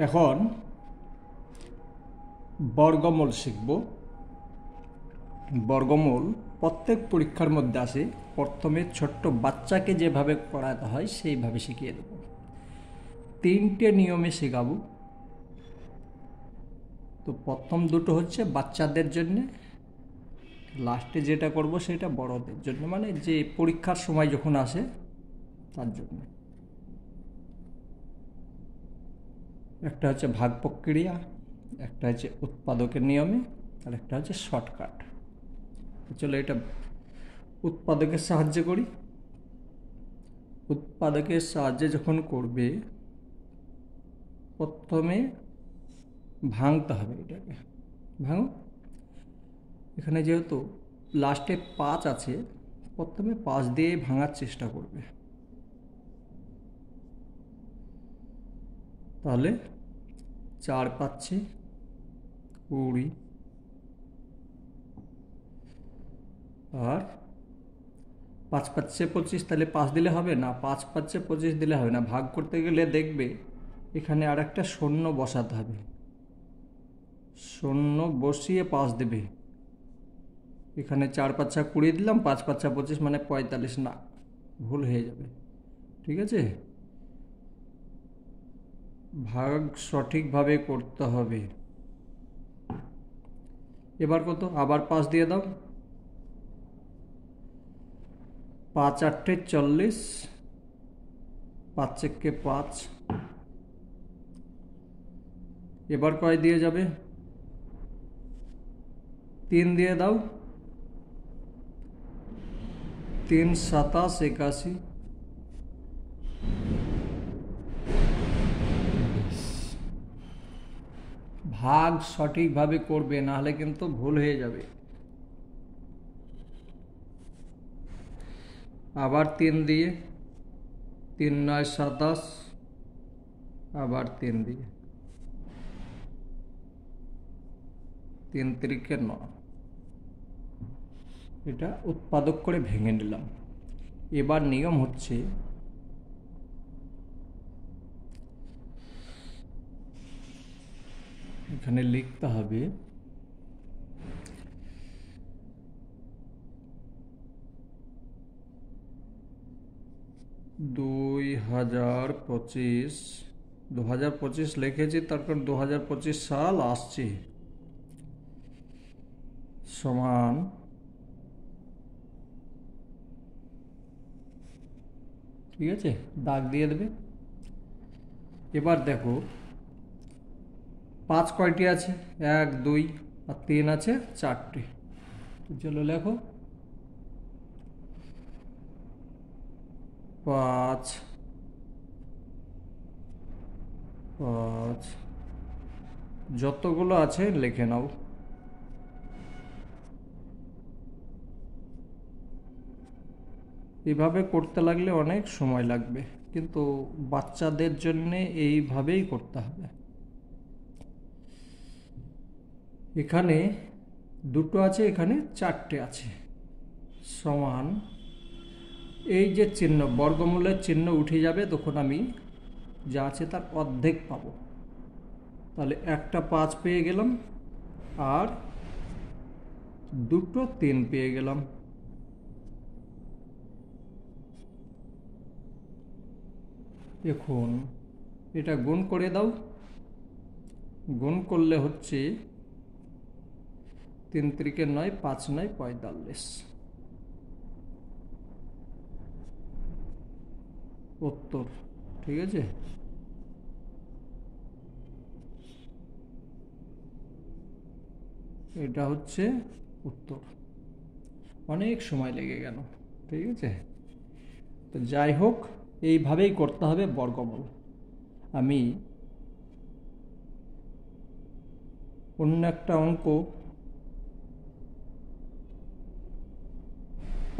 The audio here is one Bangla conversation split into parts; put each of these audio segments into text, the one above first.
এখন বর্গমূল শিখব। বর্গমূল প্রত্যেক পরীক্ষার মধ্যে আসে। প্রথমে ছোট্ট বাচ্চাকে যেভাবে করাতে হয় সেইভাবে শিখিয়ে দেব। 3টে নিয়মে শেখাবো। তো প্রথম দুটো হচ্ছে বাচ্চাদের জন্য, লাস্টে যেটা করব সেটা বড়দের জন্য, মানে যে পরীক্ষার সময় যখন আসে তার জন্য। একটা হচ্ছে ভাগ প্রক্রিয়া, একটা হচ্ছে উৎপাদকের নিয়মে, আর একটা হচ্ছে শর্টকাট। চলো এটা উৎপাদকের সাহায্যে করি। উৎপাদকের সাহায্যে যখন করবে, প্রথমে ভাঙতে হবে এটাকে। ভাঙো। এখানে যেহেতু লাস্টে 5 আছে, প্রথমে 5 দিয়ে ভাঙার চেষ্টা করবে। তাহলে 4 পাচ্ছে 20, আর 5 পাচ্ছে 25। তাহলে 5 দিলে হবে না, 5 পাচ্ছে 25 দিলে হবে না। ভাগ করতে গেলে দেখবে এখানে আর একটা শূন্য বসাতে হবে। শূন্য বসিয়ে 5 দেবে। এখানে 4 পাচ্ছা 20 দিলাম, 5 পাচ্ছা 25, মানে 45 না, ভুল হয়ে যাবে। ঠিক আছে, ভাগ সঠিকভাবে করতে হবে। এবার কত? আবার 5 দিয়ে দাও। 5 8 40, 5 1 5। এবার কয় দিয়ে যাবে? 3 দিয়ে দাও। 3 7 81। ভাগ সঠিকভাবে করবে, নাহলে কিন্তু ভুল হয়ে যাবে। আবার 3 দিয়ে, 3 9 27, আবার 3 দিয়ে, 3 3 9। এটা উৎপাদক করে ভেঙে নিলাম। এবার নিয়ম হচ্ছে এখানে লিখতে হবে 2025। 2025 লিখেছি, তার কারণ 2025 সাল আসছে, সমান ঠিক আছে, দাগ দিয়ে দেবে। এবার দেখো 5 কয়টি আছে? 1 2 আর 3 আছে 4টে। চলো লেখো 5 5, যতগুলো আছে লিখে নাও। এভাবে করতে লাগলে অনেক সময় লাগবে, কিন্তু বাচ্চাদের জন্যে এইভাবেই করতে হবে। এখানে 2টো আছে, এখানে 4টে আছে, সমান এই যে চিহ্ন, বর্গমূলের চিহ্ন উঠে যাবে, তখন আমি যা আছে তার অর্ধেক পাবো। তাহলে একটা 5 পেয়ে গেলাম, আর 2টো 3 পেয়ে গেলাম। এখন এটা গুণ করে দাও। গুণ করলে হচ্ছে 3 3 9, 5 9 45। উত্তর। ঠিক আছে, এটা হচ্ছে উত্তর। অনেক সময় লেগে গেল। ঠিক আছে, তো যাই হোক, এইভাবেই করতে হবে বর্গমূল। আমি অন্য একটা অঙ্ক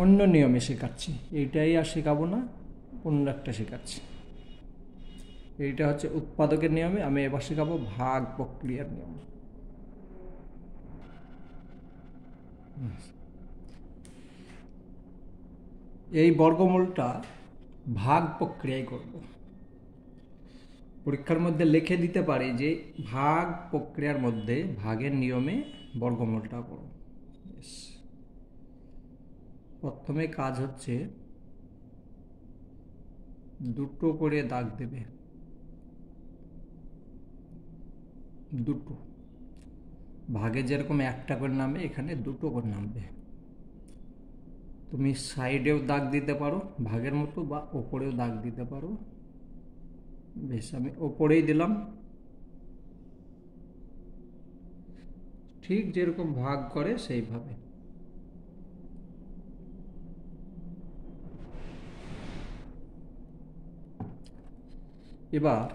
অন্য নিয়মে শেখাচ্ছি। এইটাই আর শেখাবো না, অন্য একটা শেখাচ্ছি। এইটা হচ্ছে উৎপাদকের নিয়মে, আমি এবার শেখাবো ভাগ প্রক্রিয়ার নিয়ম। এই বর্গমূলটা ভাগ প্রক্রিয়ায় করব। পরীক্ষার মধ্যে লিখে দিতে পারি যে ভাগ প্রক্রিয়ার মধ্যে ভাগের নিয়মে বর্গমূলটা করো। প্রথমে কাজ হচ্ছে দুটো করে দাগ দেবে, দুটো। ভাগে যেরকম একটা করে নামে এখানে দুটো করে নামবে। তুমি সাইডেও দাগ দিতে পারো ভাগের মতো, বা ওপরেও দাগ দিতে পারো। বেশ, আমি ওপরেই দিলাম, ঠিক যেরকম ভাগ করে সেইভাবে। এবার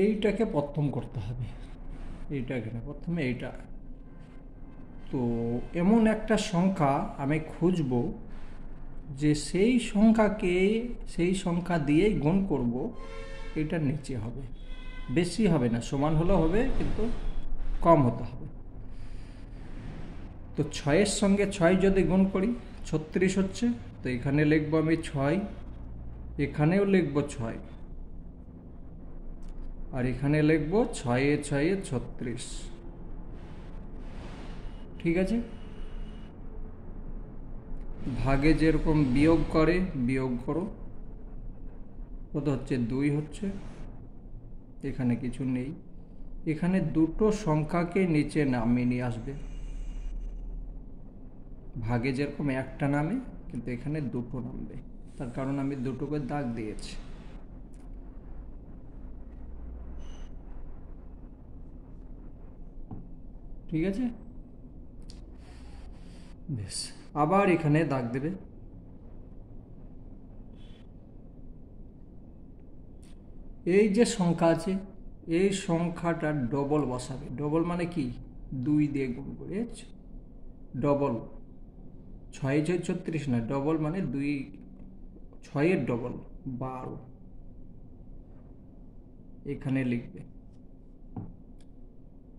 এইটাকে প্রথম করতে হবে, এইটাকে না, প্রথমে এইটা। তো এমন একটা সংখ্যা আমি খুঁজব যে সেই সংখ্যা দিয়েই গুণ করব, এটার নিচে হবে, বেশি হবে না, সমান হলেও হবে কিন্তু কম হতে হবে। তো 6-এর সঙ্গে 6 যদি গুণ করি 36 হচ্ছে। তো এখানে লিখব আমি 6, এখানেও লিখব 6, আর এখানে লিখব 6 এ 6 এ 36। ঠিক আছে। ভাগে যেরকম বিয়োগ করে বিয়োগ করো। কত হচ্ছে? 2 হচ্ছে। এখানে কিছু নেই, এখানে দুটো সংখ্যাকে নিচে নামিয়ে নিয়ে আসবে। ভাগে যেরকম একটা নামে, কিন্তু এখানে দুটো নামবে, তার কারণ আমি দুটোকে দাগ দিয়েছি। ঠিক আছে। বেশ, আবার এখানে দাগ দেবে। এই যে সংখ্যা আছে, এই সংখ্যাটা ডবল বসাবে। ডবল মানে কি? 2 দিয়ে গুণ করে ডবল। 6 6 36 না, ডবল মানে 2, 6-এর ডবল 12 এখানে লিখবে।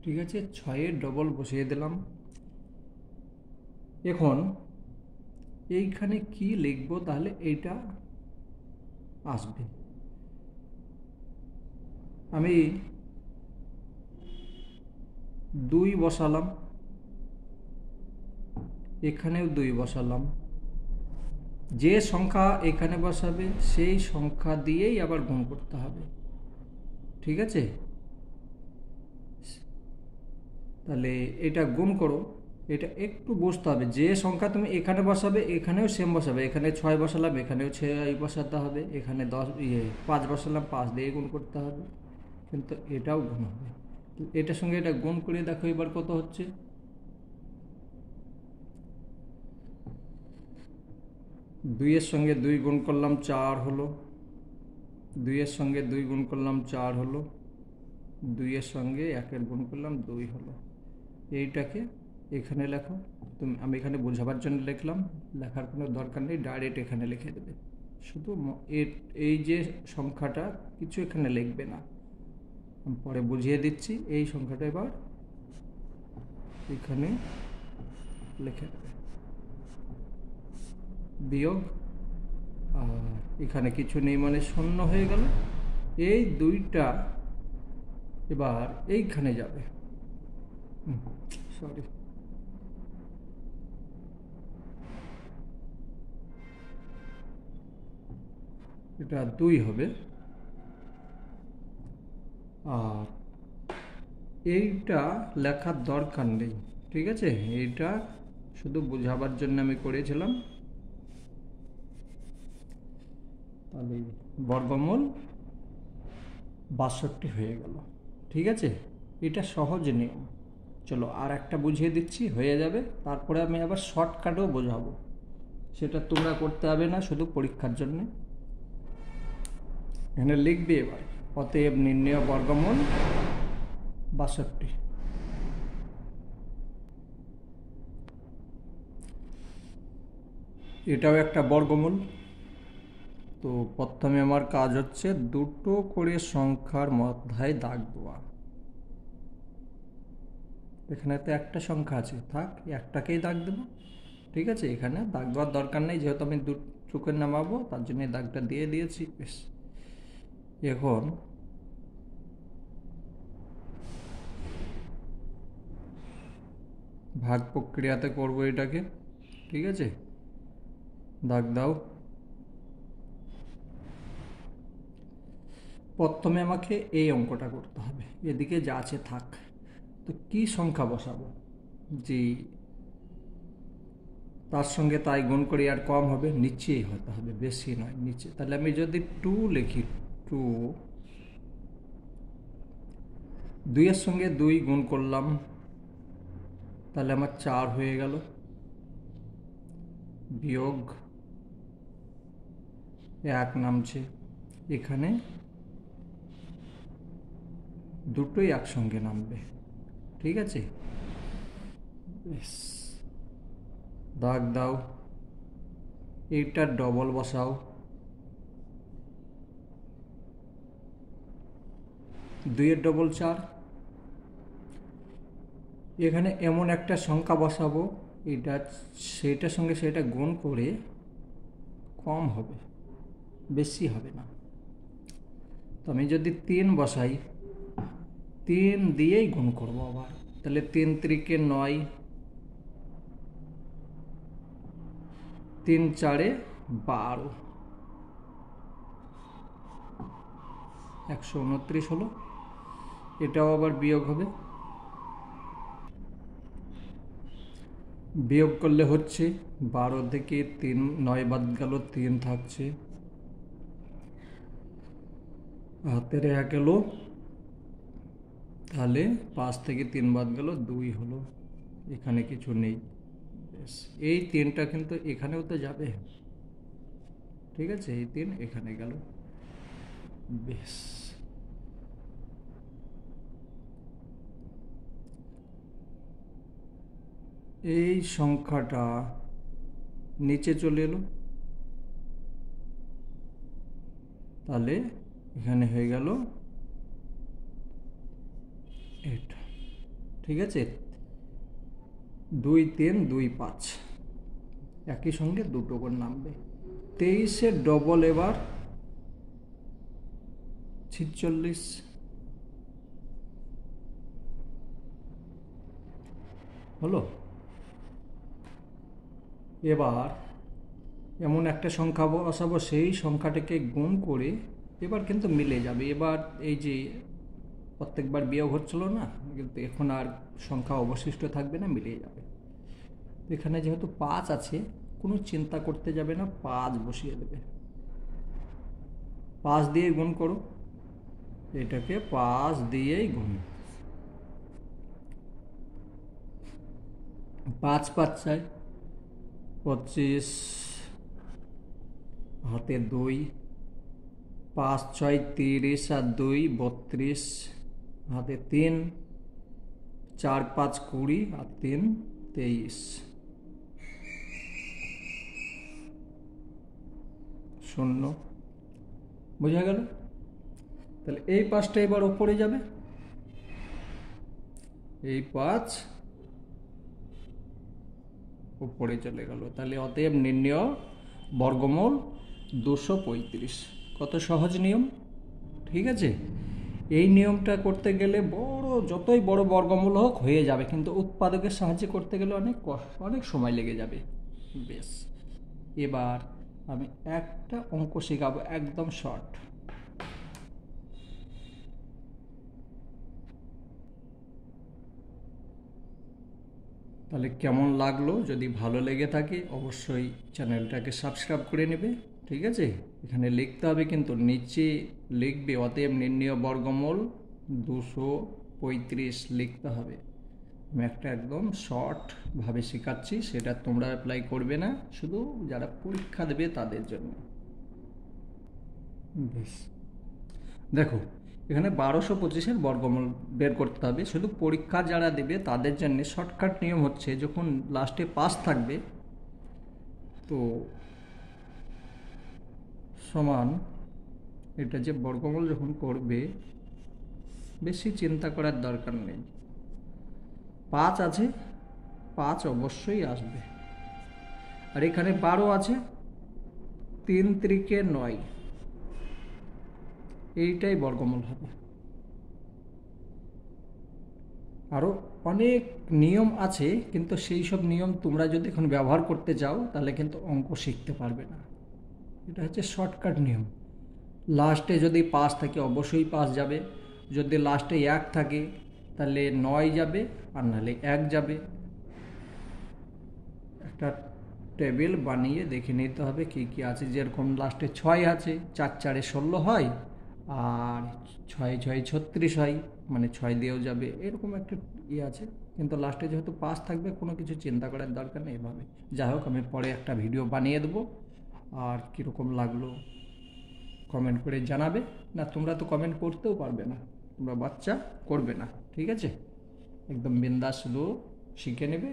ঠিক আছে, 6-এর ডবল বসিয়ে দিলাম। এখন এইখানে কি লিখবো? তাহলে এইটা আসবে। আমি 2 বসালাম, এখানেও 2 বসালাম। যে সংখ্যা এখানে বসাবে সেই সংখ্যা দিয়েই আবার গুণ করতে হবে। ঠিক আছে, তাহলে এটা গুণ করো। এটা একটু বুঝতে হবে, যে সংখ্যা তুমি এখানে বসাবে এখানেও সেম বসাবে। এখানে 6 বসালাম, এখানেও 6 বসাতে হবে। এখানে 5 বসালাম, 5 দিয়ে গুণ করতে হবে, কিন্তু এটাও গুণ হবে। এটার সঙ্গে এটা গুণ করে দেখো এবার কত হচ্ছে। 2-এর সঙ্গে 2 গুণ করলাম 4 হলো। 2-এর সঙ্গে 2 গুণ করলাম 4 হলো। 2-এর সঙ্গে 1-এর গুণ করলাম 2 হলো। এইটাকে এখানে লেখো। আমি এখানে বোঝাবার জন্য লিখলাম, লেখার কোনো দরকার নেই, ডাইরেক্ট এখানে লিখে দেবে। শুধু এই যে সংখ্যাটা কিছু এখানে লিখবে না, পরে বুঝিয়ে দিচ্ছি। এই সংখ্যাটা এবার এখানে লিখে দেবে, বিয়োগ। আর এখানে কিছু নেই মানে শূন্য হয়ে গেল। এই 2টা এবার এইখানে যাবে। সরি, এটা 2 হবে। আর এইটা লেখার দরকার নেই, ঠিক আছে। এইটা শুধু বোঝাবার জন্য আমি করেছিলাম। তাহলে বর্গমূল 62 হয়ে গেল। ঠিক আছে, এটা সহজ নিয়ম। চলো আর একটা বুঝিয়ে দিচ্ছি, হয়ে যাবে। তারপরে আমি আবার শর্টকাটেও বোঝাবো, সেটা তোমরা করতে হবে না, শুধু পরীক্ষার জন্য। এখানে লিখবে এবার, অতএব নির্ণেয় বর্গমূল 62। এটাও একটা বর্গমূল। তো প্রথমে আমার কাজ হচ্ছে দুটো করে সংখ্যার মধ্যে দাগ দেওয়া। এখানে তো একটা সংখ্যা আছে, থাক, একটাকেই দাগ দেবো। ঠিক আছে, এখানে দাগ দেওয়ার দরকার নেই, যেহেতু আমি দুটো করে নামাবো, তার জন্য দাগটা দিয়ে দিয়েছি। বেশ, এখন ভাগ প্রক্রিয়াতে করব এটাকে, ঠিক আছে? দাগ দাও। প্রথমে আমাকে এই অঙ্কটা করতে হবে, এদিকে যা আছে থাক। তো কি সংখ্যা বসাবো যে তার সঙ্গে তাই গুণ করি, আর কম হবে নিচেই হতে হবে, বেশি নয় নিচে। তাহলে আমি যদি 2 লিখি, 2, 2-এর সঙ্গে 2 গুণ করলাম, তাহলে আমার 4 হয়ে গেল, বিয়োগ 1 নামছে। এখানে দুটোই একসঙ্গে নামবে, ঠিক আছে? বেশ, দাগ দাও। এইটা ডবল বসাও, 2-এর ডবল 4। এখানে এমন একটা সংখ্যা বসাবো, এটা সেটার সঙ্গে সেটা গুণ করে কম হবে, বেশি হবে না। তো আমি যদি 3 বসাই, 3 দিয়েই গুণ করবো আবার, তাহলে 3 3-কে 9, 3 4-এ 12, 129 হলো। এটাও আবার বিয়োগ হবে, বিয়োগ করলে হচ্ছে 12 থেকে 3 9 বাদ গেল, 3 থাকছে, হাতের 1 এলো, তাহলে 5 থেকে 3 বাদ গেল, 2 হলো। এখানে কিছু নেই। বেশ, এই 3টা কিন্তু এখানেও তো যাবে, ঠিক আছে? এই 3 এখানে গেল। বেশ, এই সংখ্যাটা নিচে চলে এলো, তাহলে এখানে হয়ে গেল এটা, ঠিক আছে? 2 3 2 5 একই সঙ্গে দুটো করে নামবে। 23-এর ডবল এবার 46 হলো। এবার এমন একটা সংখ্যা বসাবো, সেই সংখ্যাটাকে গুণ করে এবার কিন্তু মিলে যাবে। এবার এই যে প্রত্যেকবার বিয়োগ হচ্ছিল না, কিন্তু এখন আর সংখ্যা অবশিষ্ট থাকবে না, মিলে যাবে। এখানে যেহেতু 5 আছে, কোনো চিন্তা করতে যাবে না, 5 বসিয়ে দেবে। 5 দিয়ে গুণ করো, এটাকে 5 দিয়েই গুণ। 5 5 চাই 25, হাতে 2, 5 6 30 আর 2 32, হাতে 3, 4 5 20 আর 3 23, 0। বোঝা গেল? তাহলে এই 5টা এবার ওপরে যাবে, এই 5 উপরে চলে গেল। তাহলে অতএব নির্ণয় বর্গমূল 235। কত সহজ নিয়ম, ঠিক আছে? এই নিয়মটা করতে গেলে যতই বড় বর্গমূল হোক হয়ে যাবে, কিন্তু উৎপাদকের সাহায্যে করতে গেলে অনেক সময় লেগে যাবে। বেশ, এবার আমি একটা অঙ্ক শেখাবো, একদম শর্ট। তাহলে কেমন লাগলো? যদি ভালো লেগে থাকে অবশ্যই চ্যানেলটাকে সাবস্ক্রাইব করে নেবে, ঠিক আছে? এখানে লিখতে হবে, কিন্তু নিচে লিখবে অতএব নির্ণয় বর্গমূল 235 লিখতে হবে। আমি একটা একদম শর্টভাবে শেখাচ্ছি, সেটা তোমরা অ্যাপ্লাই করবে না, শুধু যারা পরীক্ষা দেবে তাদের জন্য। বেশ, দেখো এখানে 1225-এর বর্গমূল বের করতে হবে, শুধু পরীক্ষা যারা দেবে তাদের জন্য শর্টকাট নিয়ম হচ্ছে, যখন লাস্টে 5 থাকবে তো সমান, এটা যে বর্গমূল যখন করবে বেশি চিন্তা করার দরকার নেই। 5 আছে, 5 অবশ্যই আসবে। আর এখানে 12 আছে, 3 3-কে 9, এইটাই বর্গমূল হবে। আরও অনেক নিয়ম আছে, কিন্তু সেই সব নিয়ম তোমরা যদি এখন ব্যবহার করতে যাও তাহলে কিন্তু অঙ্ক শিখতে পারবে না। এটা হচ্ছে শর্টকাট নিয়ম। লাস্টে যদি 5 থাকে অবশ্যই 5 যাবে, যদি লাস্টে 1 থাকে তাহলে 9 যাবে, আর নাহলে 1 যাবে। একটা টেবিল বানিয়ে দেখে নিতে হবে কী কী আছে। যেরকম লাস্টে 6 আছে, 4 4 16 হয়, আর 6 6 36 হয়, মানে 6 দিয়েও যাবে, এরকম একটা আছে। কিন্তু লাস্টে যেহেতু 5 থাকবে, কোনো কিছু চিন্তা করার দরকার নেই এভাবে। যাই হোক, আমি পরে একটা ভিডিও বানিয়ে দেবো। আর কীরকম লাগলো কমেন্ট করে জানাবে। না, তোমরা তো কমেন্ট করতেও পারবে না, তোমরা বাচ্চা, করবে না, ঠিক আছে? একদম বিন্দাস শুধু শিখে নেবে।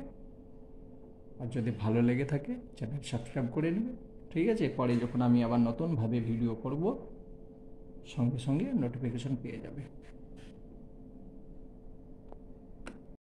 আর যদি ভালো লেগে থাকে চ্যানেল সাবস্ক্রাইব করে নেবে, ঠিক আছে? পরে যখন আমি আবার নতুনভাবে ভিডিও করব, সঙ্গে সঙ্গে নোটিফিকেশন পেয়ে যাবে।